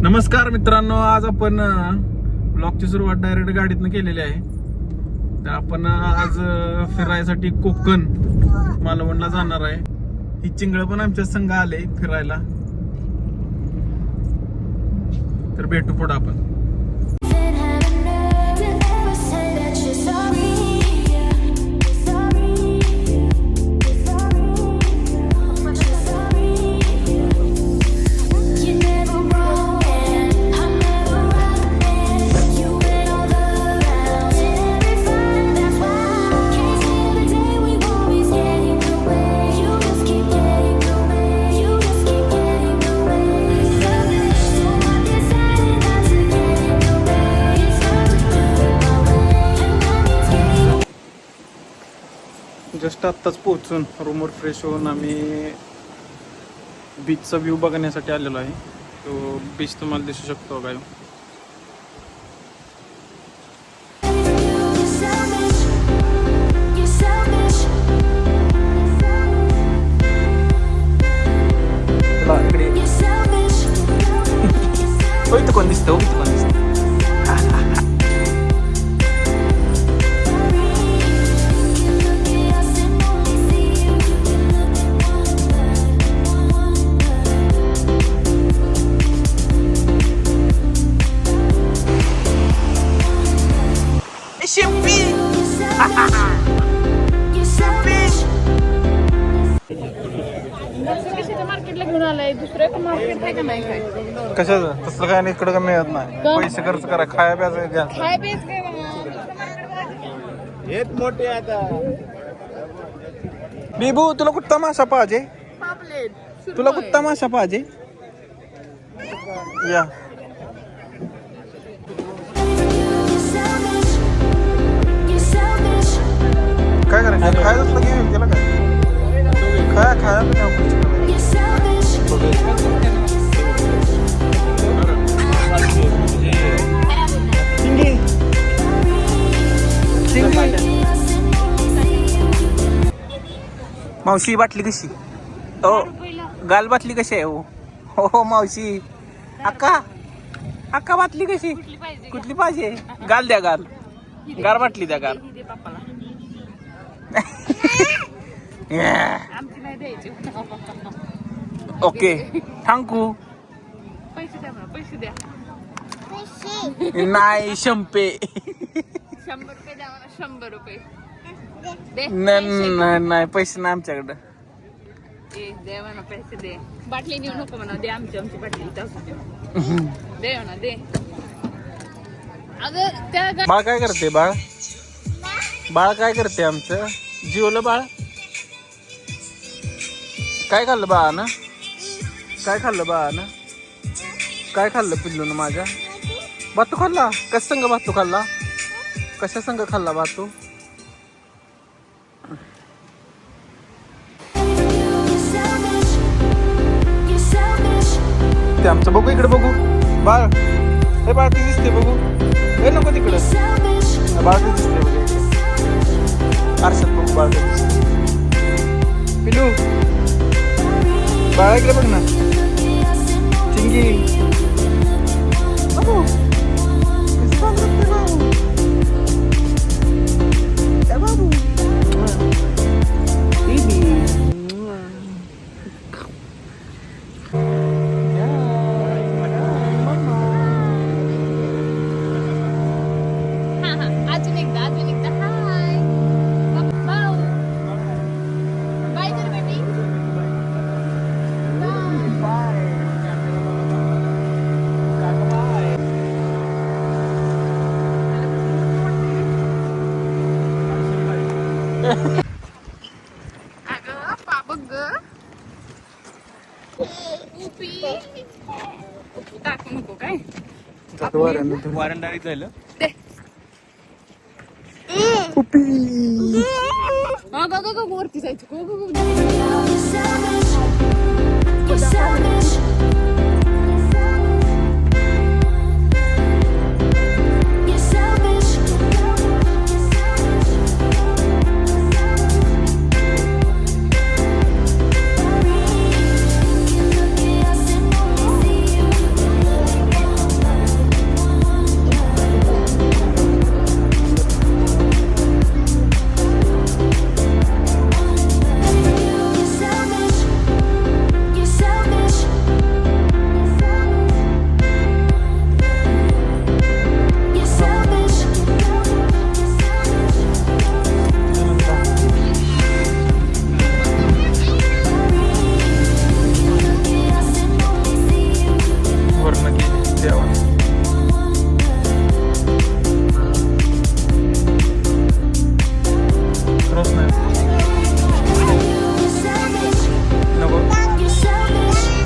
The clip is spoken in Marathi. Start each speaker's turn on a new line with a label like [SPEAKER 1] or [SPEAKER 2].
[SPEAKER 1] नमस्कार मित्रांनो, आज आपण ब्लॉगची सुरुवात डायरेक्ट गाडीतनं केलेली आहे. तर आपण आज फिरायसाठी कोकण मालवणला जाणार आहे. ही चिंगळ पण आमच्या संघ आले फिरायला. तर भेटू पुढं आपण. जस्ट आत्ताच पोहोचून रूमवर फ्रेश होऊन आम्ही बीचचा व्ह्यू बघण्यासाठी आलेलो आहे. तो बीच तुम्हाला दिसू शकतो काय. इथं कोण दिसतं, इथं कोण दिसतं. कशाचं तसलं काय नाही, इकडं का मिळत नाही. पैसे खर्च करा, खाया प्यायचं घ्या. मोठे आता बिबू, तुला कुठला मासा पाहिजे? तुला कुठला मासा पाहिजे? या काय करायचं? खायचं असलं की त्याला काय खाया मावशी बाटली कशी? ओ गाल बाटली कशी आहे? हो मावशी. अक्का बाटली कशी? कुठली पाहिजे? गाल द्या, गाल बाटली द्या, गाल. Okay thank you. पैसे द्या. नाही शंपे.
[SPEAKER 2] 100 रुपये द्या मला. 100 रुपये
[SPEAKER 1] नाही पैसे नाही आमच्याकडं.
[SPEAKER 2] दे म्हणा, पैसे दे. बाटली नेऊ नको म्हणा, दे आमची बाटली दे म्हणा, दे. अगं त्या
[SPEAKER 1] बाळ काय करते? बाळ काय करते आमचं? जिवलं बाळ. काय खाल्लं बाळानं? काय खाल्लं पिल्लून माझ्या? भातू खाल्ला? कशा संग भातू खाल्ला? कशा संग खाल्ला भातू? ते आमचं बघू, इकडे बघू. बाळ, हे बाळ ते दिसते बघू. हे नको तिकडं. बाळ ते दिसते बघू. आरशात बघू बाळ ते दिसते. पिलू बाळा इकडे बघ ना. चिंगी बाबू.
[SPEAKER 2] अजून एकदा हाय बाय. कर बेबी. अगं पाबग टाकू नको काय.
[SPEAKER 1] वारंदारीत जायला
[SPEAKER 2] वरती जायचं.